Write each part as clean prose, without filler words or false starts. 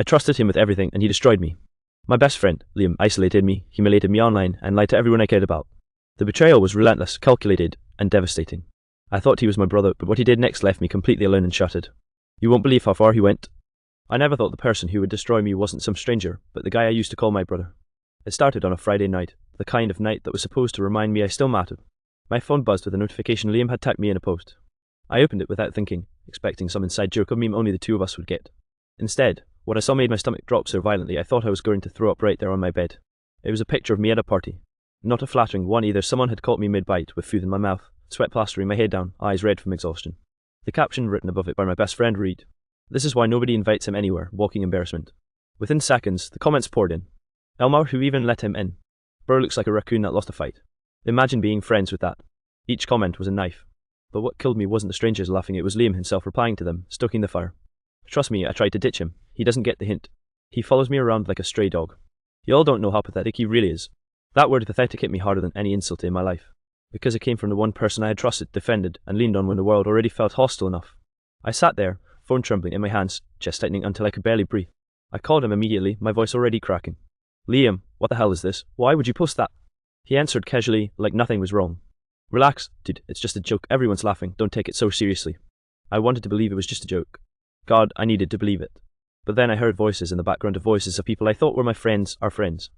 I trusted him with everything and he destroyed me. My best friend, Liam, isolated me, humiliated me online, and lied to everyone I cared about. The betrayal was relentless, calculated, and devastating. I thought he was my brother, but what he did next left me completely alone and shattered. You won't believe how far he went. I never thought the person who would destroy me wasn't some stranger, but the guy I used to call my brother. It started on a Friday night, the kind of night that was supposed to remind me I still mattered. My phone buzzed with a notification Liam had tagged me in a post. I opened it without thinking, expecting some inside joke of meme only the two of us would get. Instead, what I saw made my stomach drop so violently I thought I was going to throw up right there on my bed. It was a picture of me at a party. Not a flattering one either. Someone had caught me mid-bite with food in my mouth, sweat plastering my head down, eyes red from exhaustion. The caption written above it by my best friend read, "This is why nobody invites him anywhere, walking embarrassment." Within seconds, the comments poured in. Elmar, who even let him in? Bro looks like a raccoon that lost a fight. Imagine being friends with that. Each comment was a knife. But what killed me wasn't the strangers laughing, it was Liam himself replying to them, stoking the fire. Trust me, I tried to ditch him. He doesn't get the hint. He follows me around like a stray dog. Y'all don't know how pathetic he really is. That word pathetic hit me harder than any insult in my life. Because it came from the one person I had trusted, defended, and leaned on when the world already felt hostile enough. I sat there, phone trembling in my hands, chest tightening until I could barely breathe. I called him immediately, my voice already cracking. "Liam, what the hell is this? Why would you post that?" He answered casually, like nothing was wrong. "Relax, dude, it's just a joke, everyone's laughing, don't take it so seriously." I wanted to believe it was just a joke. God, I needed to believe it. But then I heard voices in the background of voices of people I thought were my friends, our friends.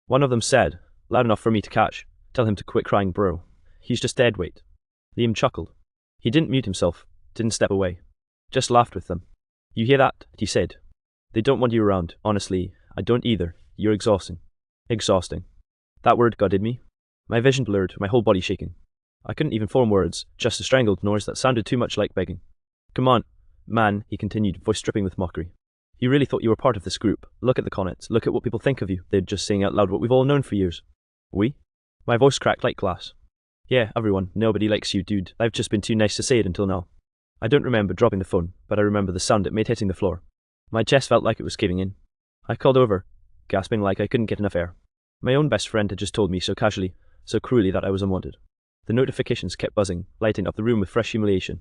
One of them said, loud enough for me to catch, "Tell him to quit crying, bro. He's just dead weight." Liam chuckled. He didn't mute himself, didn't step away. Just laughed with them. "You hear that?" he said. "They don't want you around, honestly. I don't either. You're exhausting." Exhausting. That word gutted me. My vision blurred, my whole body shaking. I couldn't even form words, just a strangled noise that sounded too much like begging. "Come on, man," he continued, voice dripping with mockery. "You really thought you were part of this group? Look at the comments, look at what people think of you. They're just saying out loud what we've all known for years." "We?" My voice cracked like glass. "Yeah, everyone. Nobody likes you, dude. I've just been too nice to say it until now." I don't remember dropping the phone, but I remember the sound it made hitting the floor. My chest felt like it was caving in. I called over, gasping like I couldn't get enough air. My own best friend had just told me so casually, so cruelly that I was unwanted. The notifications kept buzzing, lighting up the room with fresh humiliation.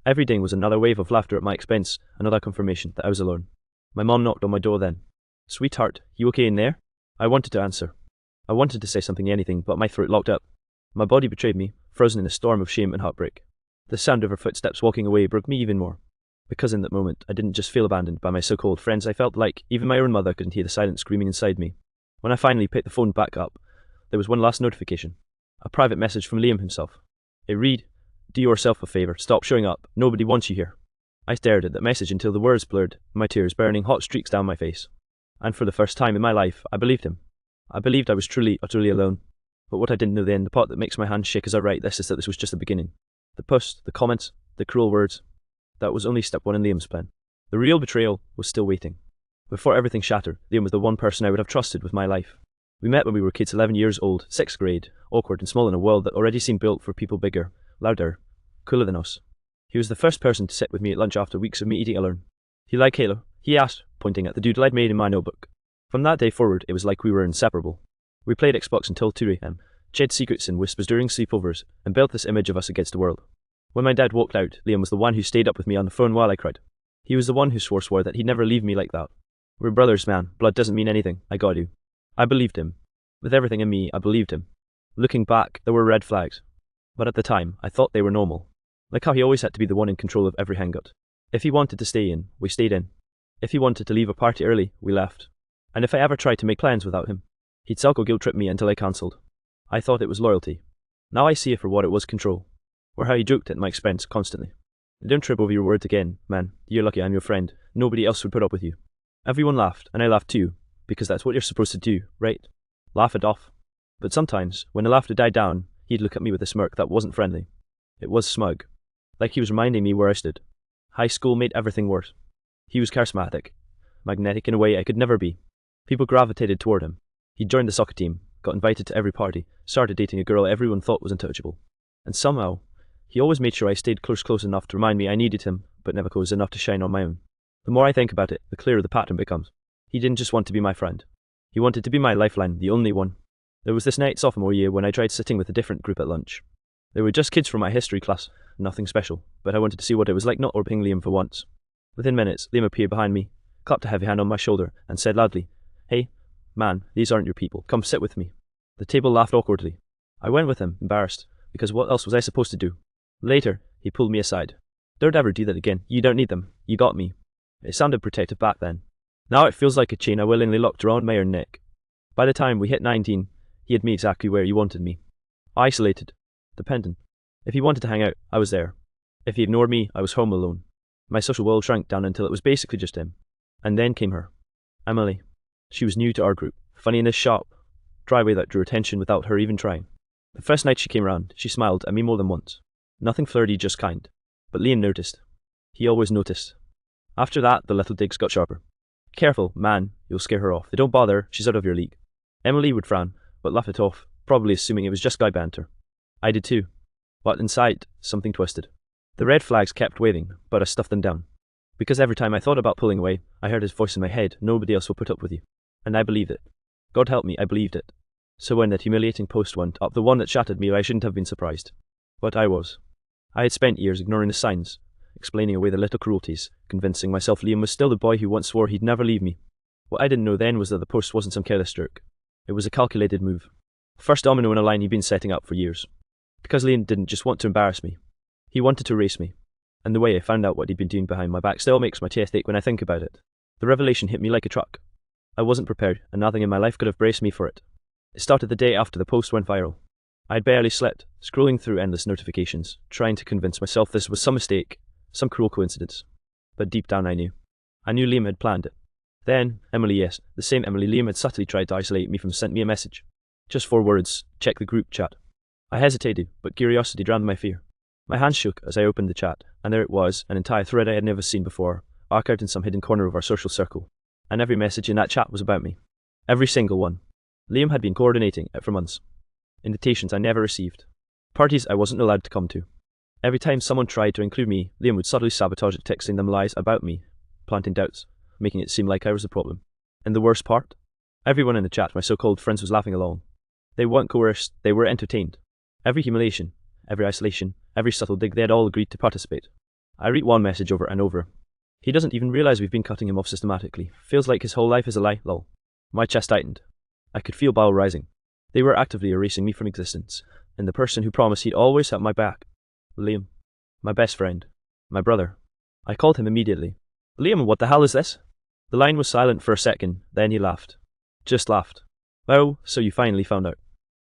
Every ding was another wave of laughter at my expense, another confirmation that I was alone. My mom knocked on my door then. "Sweetheart, you okay in there?" I wanted to answer. I wanted to say something, anything, but my throat locked up. My body betrayed me, frozen in a storm of shame and heartbreak. The sound of her footsteps walking away broke me even more. Because in that moment, I didn't just feel abandoned by my so-called friends, I felt like even my own mother couldn't hear the silent screaming inside me. When I finally picked the phone back up, there was one last notification. A private message from Liam himself. It read, "Do yourself a favor, stop showing up, nobody wants you here." I stared at that message until the words blurred, my tears burning hot streaks down my face. And for the first time in my life, I believed him. I believed I was truly, utterly alone. But what I didn't know then, the part that makes my hands shake as I write this, is that this was just the beginning. The post, the comments, the cruel words. That was only step one in Liam's plan. The real betrayal was still waiting. Before everything shattered, Liam was the one person I would have trusted with my life. We met when we were kids, 11 years old, 6th grade, awkward and small in a world that already seemed built for people bigger, louder, cooler than us. He was the first person to sit with me at lunch after weeks of me eating alone. "You like Halo?" he asked, pointing at the doodle I'd made in my notebook. From that day forward, it was like we were inseparable. We played Xbox until 2 a.m, shared secrets and whispers during sleepovers, and built this image of us against the world. When my dad walked out, Liam was the one who stayed up with me on the phone while I cried. He was the one who swore that he'd never leave me like that. "We're brothers, man. Blood doesn't mean anything. I got you." I believed him. With everything in me, I believed him. Looking back, there were red flags. But at the time, I thought they were normal. Like how he always had to be the one in control of every hangout. If he wanted to stay in, we stayed in. If he wanted to leave a party early, we left. And if I ever tried to make plans without him, he'd psycho guilt trip me until I cancelled. I thought it was loyalty. Now I see it for what it was, control. Or how he joked at my expense constantly. "Don't trip over your words again, man. You're lucky I'm your friend. Nobody else would put up with you." Everyone laughed, and I laughed too, because that's what you're supposed to do, right? Laugh it off. But sometimes, when the laughter died down, he'd look at me with a smirk that wasn't friendly. It was smug. Like he was reminding me where I stood. High school made everything worse. He was charismatic. Magnetic in a way I could never be. People gravitated toward him. He joined the soccer team, got invited to every party, started dating a girl everyone thought was untouchable. And somehow, he always made sure I stayed close enough to remind me I needed him, but never close enough to shine on my own. The more I think about it, the clearer the pattern becomes. He didn't just want to be my friend. He wanted to be my lifeline, the only one. There was this night sophomore year when I tried sitting with a different group at lunch. They were just kids from my history class, nothing special, but I wanted to see what it was like not orbiting Liam for once. Within minutes, Liam appeared behind me, clapped a heavy hand on my shoulder, and said loudly, "Hey, man, these aren't your people. Come sit with me." The table laughed awkwardly. I went with him, embarrassed, because what else was I supposed to do? Later, he pulled me aside. "Don't ever do that again. You don't need them. You got me." It sounded protective back then. Now it feels like a chain I willingly locked around my own neck. By the time we hit 19, he had me exactly where he wanted me. Isolated. Dependent. If he wanted to hang out, I was there. If he ignored me, I was home alone. My social world shrank down until it was basically just him. And then came her. Emily. She was new to our group, funny in this sharp, dry way that drew attention without her even trying. The first night she came round, she smiled at me more than once. Nothing flirty, just kind. But Liam noticed. He always noticed. After that, the little digs got sharper. "Careful, man, you'll scare her off. They don't bother, she's out of your league." Emily would frown, but laugh it off, probably assuming it was just guy banter. I did too. But inside, something twisted. The red flags kept waving, but I stuffed them down. Because every time I thought about pulling away, I heard his voice in my head, "Nobody else will put up with you." And I believed it. God help me, I believed it. So when that humiliating post went up, the one that shattered me, I shouldn't have been surprised. But I was. I had spent years ignoring the signs, explaining away the little cruelties, convincing myself Liam was still the boy who once swore he'd never leave me. What I didn't know then was that the post wasn't some careless jerk. It was a calculated move. First domino in a line he'd been setting up for years. Because Liam didn't just want to embarrass me. He wanted to erase me. And the way I found out what he'd been doing behind my back still makes my chest ache when I think about it. The revelation hit me like a truck. I wasn't prepared, and nothing in my life could have braced me for it. It started the day after the post went viral. I had barely slept, scrolling through endless notifications, trying to convince myself this was some mistake, some cruel coincidence. But deep down I knew. I knew Liam had planned it. Then, Emily, yes, the same Emily Liam had subtly tried to isolate me from, sent me a message. Just 4 words, "Check the group chat." I hesitated, but curiosity drowned my fear. My hands shook as I opened the chat, and there it was, an entire thread I had never seen before, archived in some hidden corner of our social circle. And every message in that chat was about me. Every single one. Liam had been coordinating it for months. Invitations I never received. Parties I wasn't allowed to come to. Every time someone tried to include me, Liam would subtly sabotage it, texting them lies about me, planting doubts, making it seem like I was the problem. And the worst part? Everyone in the chat, my so-called friends, was laughing along. They weren't coerced, they were entertained. Every humiliation, every isolation, every subtle dig, they had all agreed to participate. I read one message over and over. "He doesn't even realize we've been cutting him off systematically. Feels like his whole life is a lie, lol." My chest tightened. I could feel bile rising. They were actively erasing me from existence, and the person who promised he'd always have my back. Liam. My best friend. My brother. I called him immediately. "Liam, what the hell is this?" The line was silent for a second, then he laughed. Just laughed. "Oh, so you finally found out."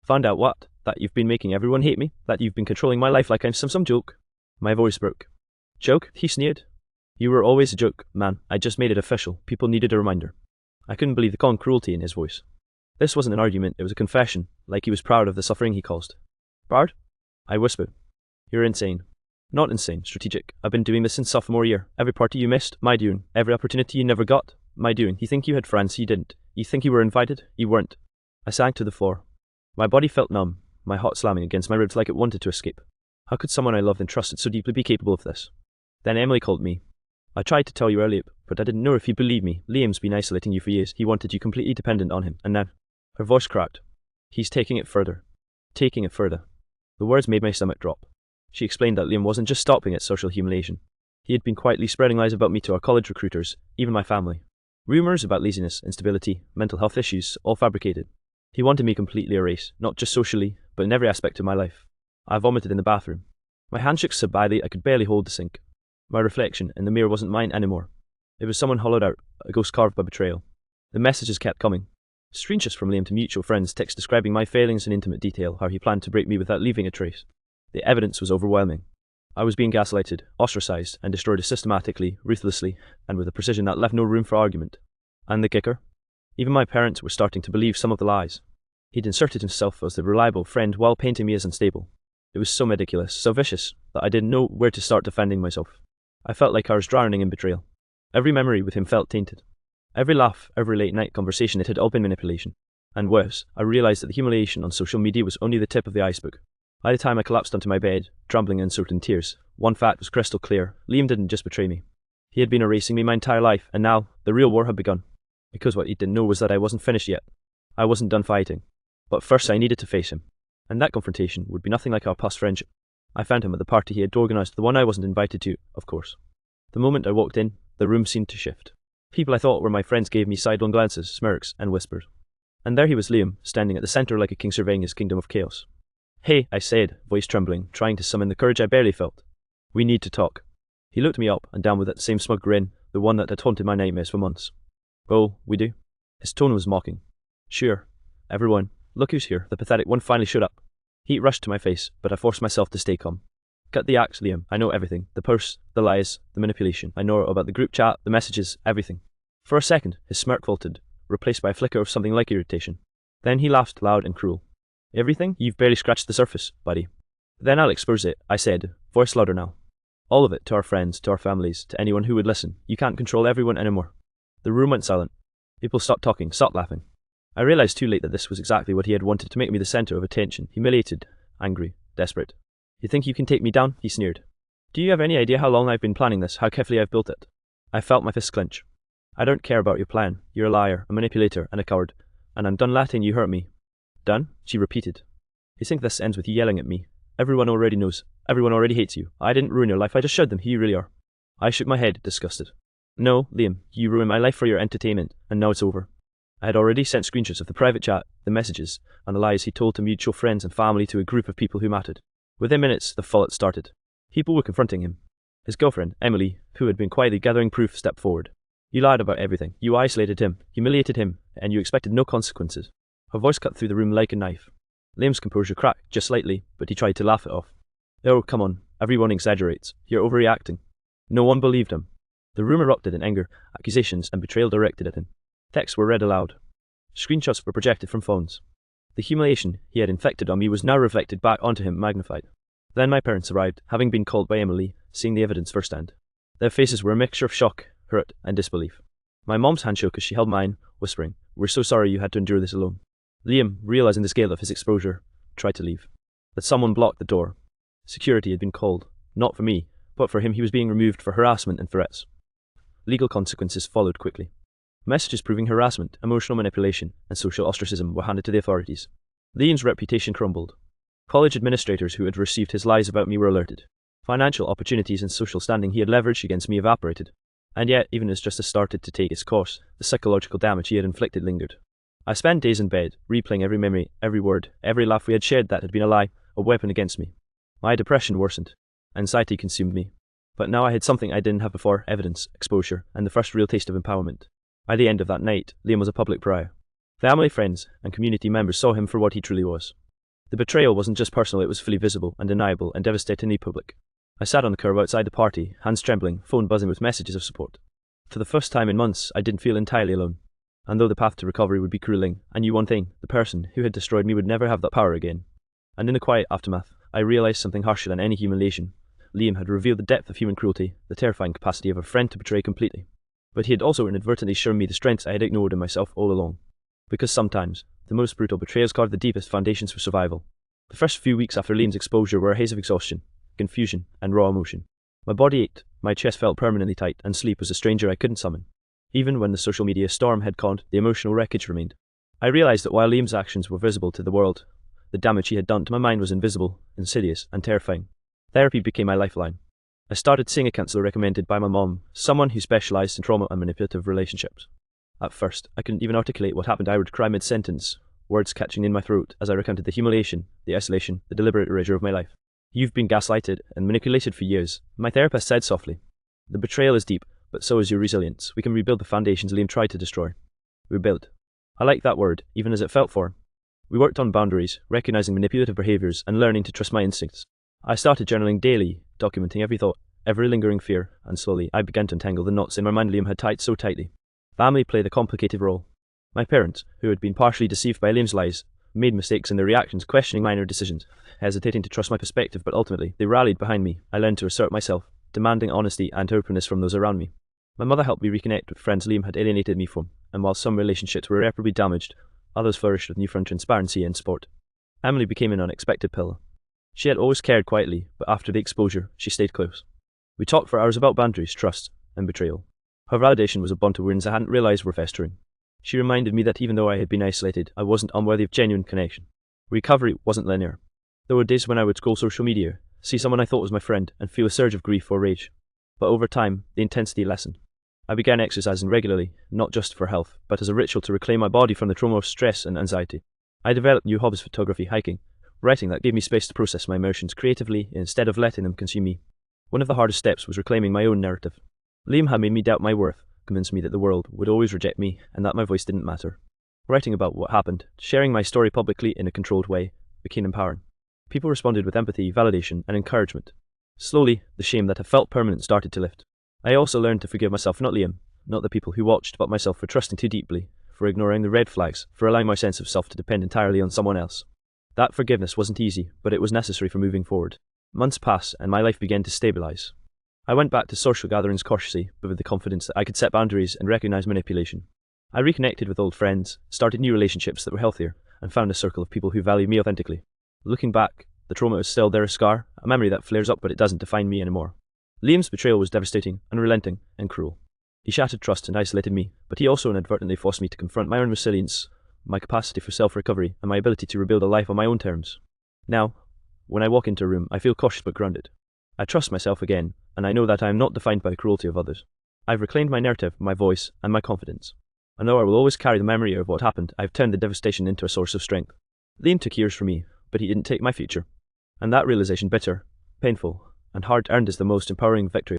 "Found out what? That you've been making everyone hate me? That you've been controlling my life like I'm some joke?" My voice broke. "Joke?" he sneered. "You were always a joke, man. I just made it official. People needed a reminder." I couldn't believe the calm cruelty in his voice. This wasn't an argument, it was a confession, like he was proud of the suffering he caused. "Proud?" I whispered. "You're insane." "Not insane, strategic. I've been doing this since sophomore year. Every party you missed, my doing. Every opportunity you never got, my doing. You think you had friends, you didn't. You think you were invited, you weren't." I sank to the floor. My body felt numb, my heart slamming against my ribs like it wanted to escape. How could someone I loved and trusted so deeply be capable of this? Then Emily called me. "I tried to tell you earlier, but I didn't know if you'd believe me. Liam's been isolating you for years. He wanted you completely dependent on him, and now..." Her voice cracked. "He's taking it further. Taking it further." The words made my stomach drop. She explained that Liam wasn't just stopping at social humiliation. He had been quietly spreading lies about me to our college recruiters, even my family. Rumours about laziness, instability, mental health issues, all fabricated. He wanted me completely erased, not just socially, but in every aspect of my life. I vomited in the bathroom. My hand shook so badly I could barely hold the sink. My reflection in the mirror wasn't mine anymore. It was someone hollowed out, a ghost carved by betrayal. The messages kept coming. Screenshots from Liam to mutual friends, texts describing my failings in intimate detail, how he planned to break me without leaving a trace. The evidence was overwhelming. I was being gaslighted, ostracized, and destroyed systematically, ruthlessly, and with a precision that left no room for argument. And the kicker? Even my parents were starting to believe some of the lies. He'd inserted himself as the reliable friend while painting me as unstable. It was so ridiculous, so vicious, that I didn't know where to start defending myself. I felt like I was drowning in betrayal. Every memory with him felt tainted. Every laugh, every late-night conversation, it had all been manipulation. And worse, I realized that the humiliation on social media was only the tip of the iceberg. By the time I collapsed onto my bed, trembling and soaked in tears, one fact was crystal clear. Liam didn't just betray me. He had been erasing me my entire life, and now, the real war had begun. Because what he didn't know was that I wasn't finished yet. I wasn't done fighting. But first I needed to face him. And that confrontation would be nothing like our past friendship. I found him at the party he had organised, the one I wasn't invited to, of course. The moment I walked in, the room seemed to shift. People I thought were my friends gave me sidelong glances, smirks, and whispers. And there he was, Liam, standing at the centre like a king surveying his kingdom of chaos. "Hey," I said, voice trembling, trying to summon the courage I barely felt. "We need to talk." He looked me up and down with that same smug grin, the one that had haunted my nightmares for months. "Oh, we do?" His tone was mocking. "Sure. Everyone, look who's here." The pathetic one finally showed up. Heat rushed to my face, but I forced myself to stay calm. "Cut the axe, Liam. I know everything. The purse, the lies, the manipulation. I know about the group chat, the messages, everything." For a second, his smirk faltered, replaced by a flicker of something like irritation. Then he laughed loud and cruel. "Everything? You've barely scratched the surface, buddy." "Then I'll expose it," I said, voice louder now. "All of it, to our friends, to our families, to anyone who would listen. You can't control everyone anymore." The room went silent. People stopped talking, stopped laughing. I realized too late that this was exactly what he had wanted, to make me the center of attention, humiliated, angry, desperate. "You think you can take me down?" he sneered. "Do you have any idea how long I've been planning this, how carefully I've built it?" I felt my fist clench. "I don't care about your plan. You're a liar, a manipulator, and a coward. And I'm done letting you hurt me." "Done?" she repeated. "You think this ends with you yelling at me? Everyone already knows. Everyone already hates you. I didn't ruin your life, I just showed them who you really are." I shook my head, disgusted. "No, Liam, you ruined my life for your entertainment, and now it's over." I had already sent screenshots of the private chat, the messages, and the lies he told to mutual friends and family, to a group of people who mattered. Within minutes, the fallout started. People were confronting him. His girlfriend, Emily, who had been quietly gathering proof, stepped forward. "You lied about everything. You isolated him, humiliated him, and you expected no consequences." Her voice cut through the room like a knife. Liam's composure cracked, just slightly, but he tried to laugh it off. "Oh, come on. Everyone exaggerates. You're overreacting." No one believed him. The room erupted in anger, accusations, and betrayal directed at him. Texts were read aloud. Screenshots were projected from phones. The humiliation he had inflicted on me was now reflected back onto him, magnified. Then my parents arrived, having been called by Emily, seeing the evidence firsthand. Their faces were a mixture of shock, hurt, and disbelief. My mom's hand shook as she held mine, whispering, "We're so sorry you had to endure this alone." Liam, realizing the scale of his exposure, tried to leave. But someone blocked the door. Security had been called, not for me, but for him. He was being removed for harassment and threats. Legal consequences followed quickly. Messages proving harassment, emotional manipulation, and social ostracism were handed to the authorities. Liam's reputation crumbled. College administrators who had received his lies about me were alerted. Financial opportunities and social standing he had leveraged against me evaporated. And yet, even as justice started to take its course, the psychological damage he had inflicted lingered. I spent days in bed, replaying every memory, every word, every laugh we had shared that had been a lie, a weapon against me. My depression worsened. Anxiety consumed me. But now I had something I didn't have before: evidence, exposure, and the first real taste of empowerment. By the end of that night, Liam was a public pariah. Family, friends, and community members saw him for what he truly was. The betrayal wasn't just personal, it was fully visible, undeniable, and devastatingly public. I sat on the curb outside the party, hands trembling, phone buzzing with messages of support. For the first time in months, I didn't feel entirely alone. And though the path to recovery would be grueling, I knew one thing: the person who had destroyed me would never have that power again. And in the quiet aftermath, I realized something harsher than any humiliation. Liam had revealed the depth of human cruelty, the terrifying capacity of a friend to betray completely. But he had also inadvertently shown me the strengths I had ignored in myself all along. Because sometimes, the most brutal betrayals carve the deepest foundations for survival. The first few weeks after Liam's exposure were a haze of exhaustion, confusion, and raw emotion. My body ached, my chest felt permanently tight, and sleep was a stranger I couldn't summon. Even when the social media storm had calmed, the emotional wreckage remained. I realized that while Liam's actions were visible to the world, the damage he had done to my mind was invisible, insidious, and terrifying. Therapy became my lifeline. I started seeing a counselor recommended by my mom, someone who specialized in trauma and manipulative relationships. At first, I couldn't even articulate what happened. I would cry mid-sentence, words catching in my throat as I recounted the humiliation, the isolation, the deliberate erasure of my life. "You've been gaslighted and manipulated for years," my therapist said softly. "The betrayal is deep, but so is your resilience. We can rebuild the foundations Liam tried to destroy." Rebuild. I liked that word, even as it felt foreign. We worked on boundaries, recognizing manipulative behaviors, and learning to trust my instincts. I started journaling daily, documenting every thought, every lingering fear, and slowly I began to untangle the knots in my mind Liam had tied so tightly. Family played a complicated role. My parents, who had been partially deceived by Liam's lies, made mistakes in their reactions, questioning minor decisions, hesitating to trust my perspective, but ultimately they rallied behind me. I learned to assert myself, demanding honesty and openness from those around me. My mother helped me reconnect with friends Liam had alienated me from, and while some relationships were irreparably damaged, others flourished with newfound transparency and support. Emily became an unexpected pillar. She had always cared quietly, but after the exposure, she stayed close. We talked for hours about boundaries, trust, and betrayal. Her validation was a bond of wounds I hadn't realized were festering. She reminded me that even though I had been isolated, I wasn't unworthy of genuine connection. Recovery wasn't linear. There were days when I would scroll social media, see someone I thought was my friend, and feel a surge of grief or rage. But over time, the intensity lessened. I began exercising regularly, not just for health, but as a ritual to reclaim my body from the trauma of stress and anxiety. I developed new hobbies: photography, hiking, writing that gave me space to process my emotions creatively instead of letting them consume me. One of the hardest steps was reclaiming my own narrative. Liam had made me doubt my worth, convinced me that the world would always reject me and that my voice didn't matter. Writing about what happened, sharing my story publicly in a controlled way, became empowering. People responded with empathy, validation, and encouragement. Slowly, the shame that had felt permanent started to lift. I also learned to forgive myself, not Liam, not the people who watched, but myself for trusting too deeply, for ignoring the red flags, for allowing my sense of self to depend entirely on someone else. That forgiveness wasn't easy, but it was necessary for moving forward. Months passed, and my life began to stabilize. I went back to social gatherings cautiously, but with the confidence that I could set boundaries and recognize manipulation. I reconnected with old friends, started new relationships that were healthier, and found a circle of people who valued me authentically. Looking back, the trauma is still there, a scar, a memory that flares up, but it doesn't define me anymore. Liam's betrayal was devastating, unrelenting, and cruel. He shattered trust and isolated me, but he also inadvertently forced me to confront my own resilience, my capacity for self-recovery, and my ability to rebuild a life on my own terms. Now, when I walk into a room, I feel cautious but grounded. I trust myself again, and I know that I am not defined by the cruelty of others. I've reclaimed my narrative, my voice, and my confidence. And though I will always carry the memory of what happened, I've turned the devastation into a source of strength. Liam took years from me, but he didn't take my future. And that realization, bitter, painful, and hard-earned, is the most empowering victory.